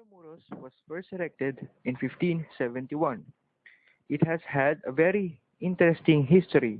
Intramuros was first erected in 1571. It has had a very interesting history.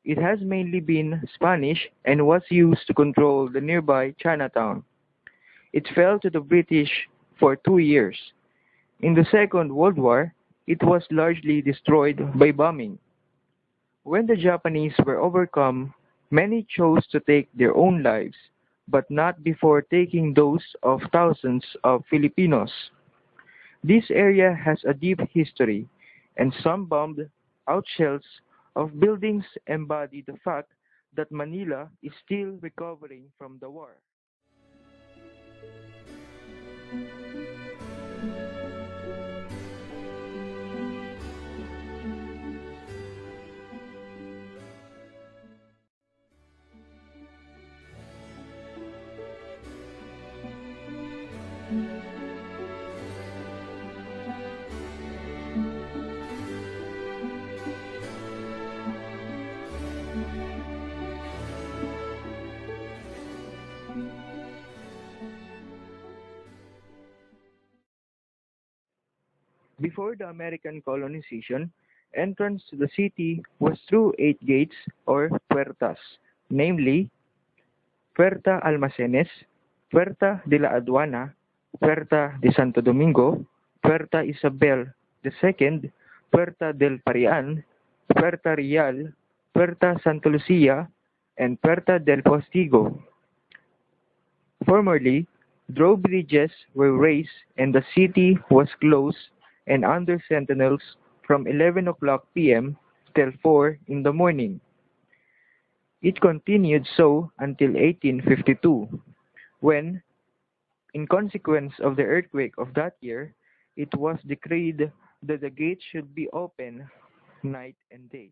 It has mainly been Spanish and was used to control the nearby Chinatown. It fell to the British for 2 years. In the Second World War, it was largely destroyed by bombing. When the Japanese were overcome, many chose to take their own lives, but not before taking those of thousands of Filipinos. This area has a deep history, and some bombed out shells of buildings embody the fact that Manila is still recovering from the war. Before the American colonization, entrance to the city was through 8 gates or puertas, namely Puerta Almacenes, Puerta de la Aduana, Puerta de Santo Domingo, Puerta Isabel II, Puerta del Parian, Puerta Real, Puerta Santa Lucia, and Puerta del Postigo. Formerly, drawbridges were raised and the city was closed and under sentinels from 11 o'clock p.m. till 4 in the morning. It continued so until 1852, when, in consequence of the earthquake of that year, it was decreed that the gates should be open night and day.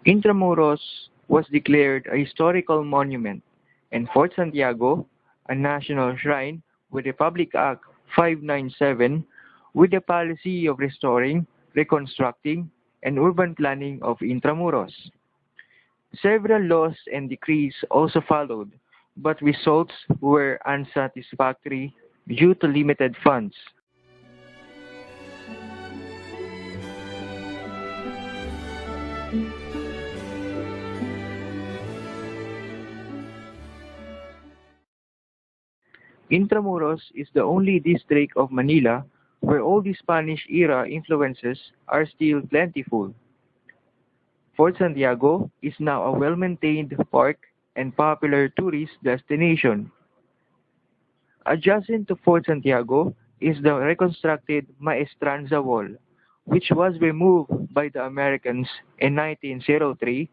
Intramuros was declared a historical monument, and Fort Santiago, a national shrine with Republic Act 597, with the policy of restoring, reconstructing, and urban planning of Intramuros. Several laws and decrees also followed, but results were unsatisfactory due to limited funds. Intramuros is the only district of Manila where all the Spanish-era influences are still plentiful. Fort Santiago is now a well-maintained park and popular tourist destination. Adjacent to Fort Santiago is the reconstructed Maestranza Wall, which was removed by the Americans in 1903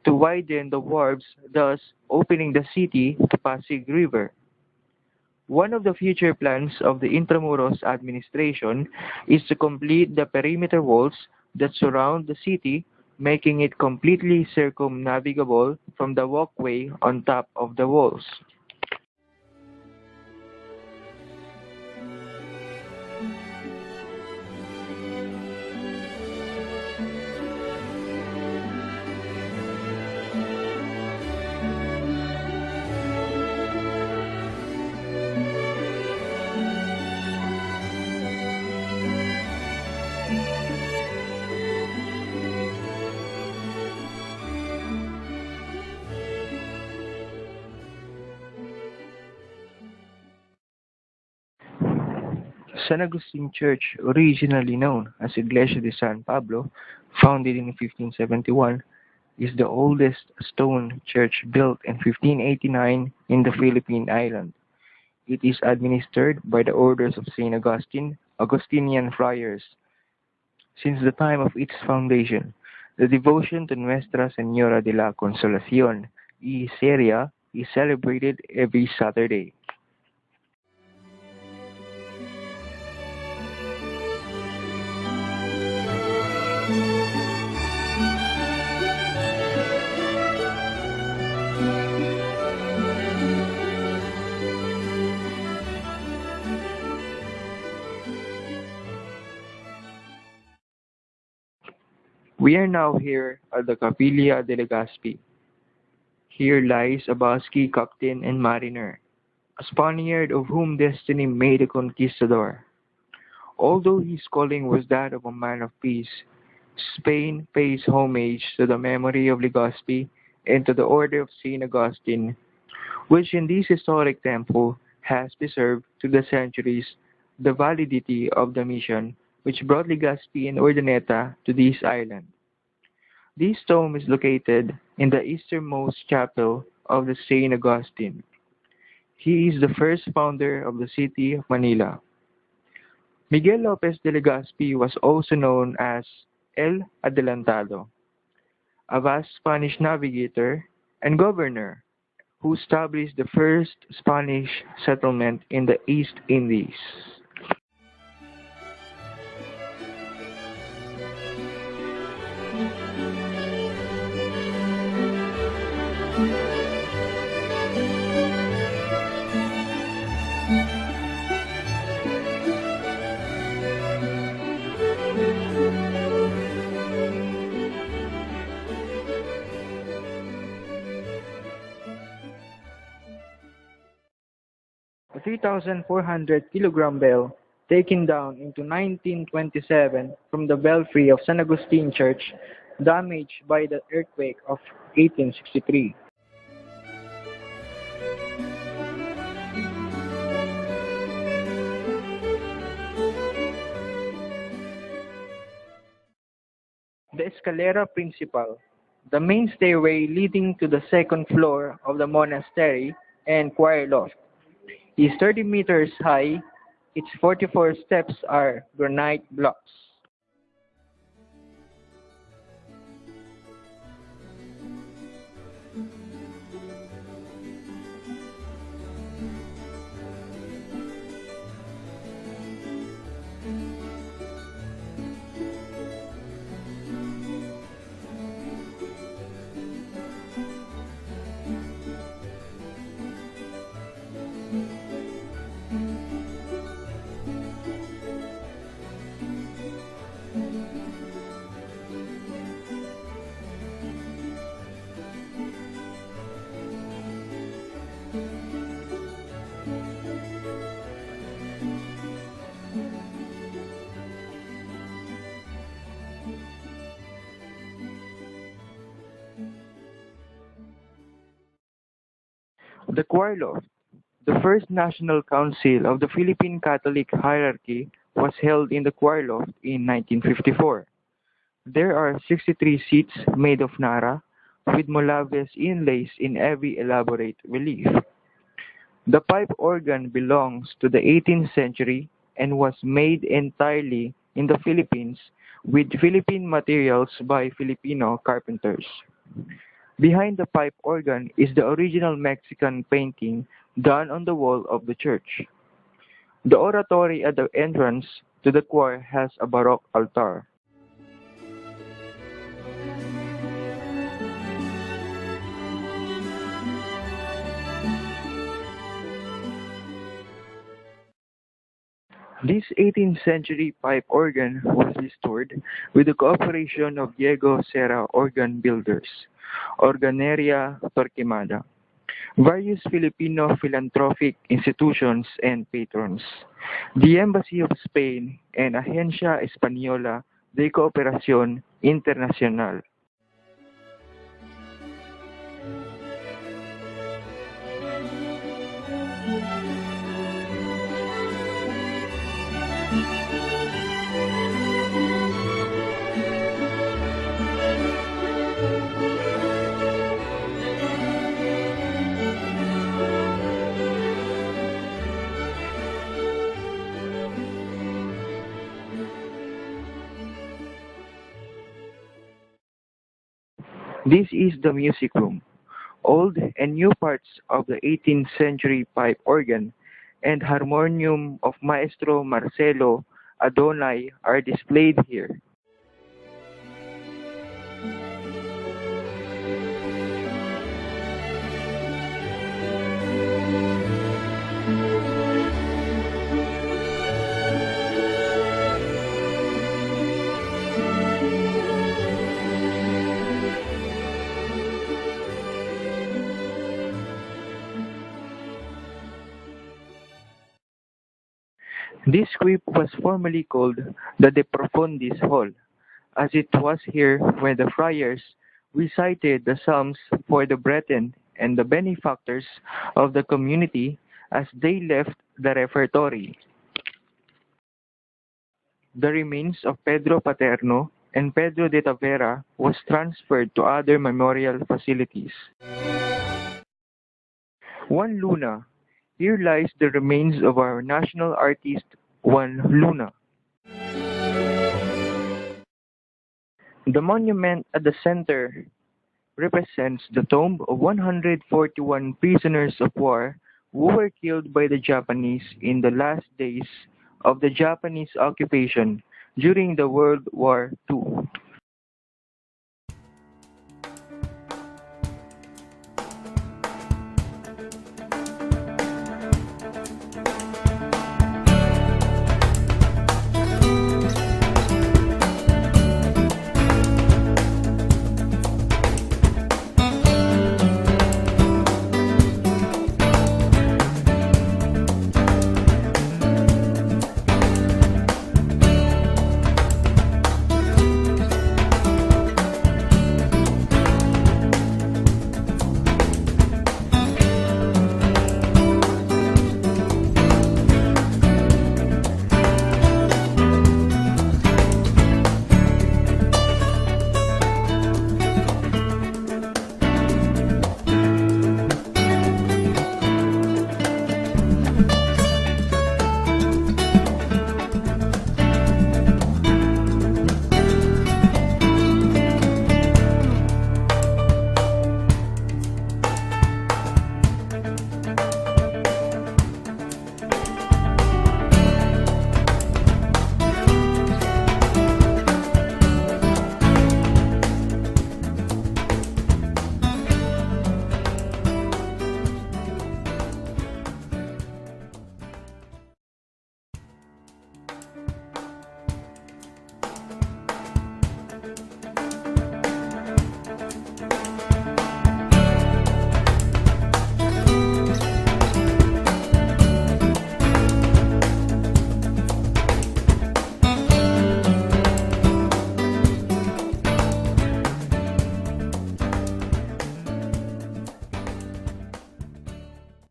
to widen the wharves, thus opening the city to Pasig River. One of the future plans of the Intramuros administration is to complete the perimeter walls that surround the city, making it completely circumnavigable from the walkway on top of the walls. San Agustin Church, originally known as Iglesia de San Pablo, founded in 1571, is the oldest stone church built in 1589 in the Philippine island. It is administered by the orders of St. Augustine, Augustinian friars. Since the time of its foundation, the devotion to Nuestra Señora de la Consolación y Seria is celebrated every Saturday. We are now here at the Capilla de Legazpi. Here lies a Basque captain and mariner, a Spaniard of whom destiny made a conquistador. Although his calling was that of a man of peace, Spain pays homage to the memory of Legazpi and to the order of St. Augustine, which in this historic temple has preserved through the centuries the validity of the mission which brought Legazpi and Urdaneta to this island. This tomb is located in the easternmost chapel of the St. Augustine. He is the first founder of the city of Manila. Miguel Lopez de Legazpi was also known as El Adelantado, a vast Spanish navigator and governor who established the first Spanish settlement in the East Indies. The 3,400-kilogram bell, taken down into 1927 from the belfry of San Agustin Church, damaged by the earthquake of 1863. The Escalera Principal, the main stairway leading to the second floor of the monastery and choir loft, is 30 meters high. Its 44 steps are granite blocks. The choir loft, the first national council of the Philippine Catholic hierarchy, was held in the choir loft in 1954. There are 63 seats made of Nara, with Molaves inlays in every elaborate relief. The pipe organ belongs to the 18th century and was made entirely in the Philippines with Philippine materials by Filipino carpenters. Behind the pipe organ is the original Mexican painting done on the wall of the church. The oratory at the entrance to the choir has a Baroque altar. This 18th century pipe organ was restored with the cooperation of Diego Serra Organ Builders, Organeria Torquemada, various Filipino philanthropic institutions and patrons, the Embassy of Spain, and Agencia Española de Cooperación Internacional. This is the music room. Old and new parts of the 18th century pipe organ and harmonium of Maestro Marcelo Adonai are displayed here. This crypt was formerly called the De Profundis Hall, as it was here where the friars recited the psalms for the brethren and the benefactors of the community as they left the refectory. The remains of Pedro Paterno and Pedro de Tavera was transferred to other memorial facilities. 1 Luna. Here lies the remains of our national artist, Juan Luna. The monument at the center represents the tomb of 141 prisoners of war who were killed by the Japanese in the last days of the Japanese occupation during the World War II.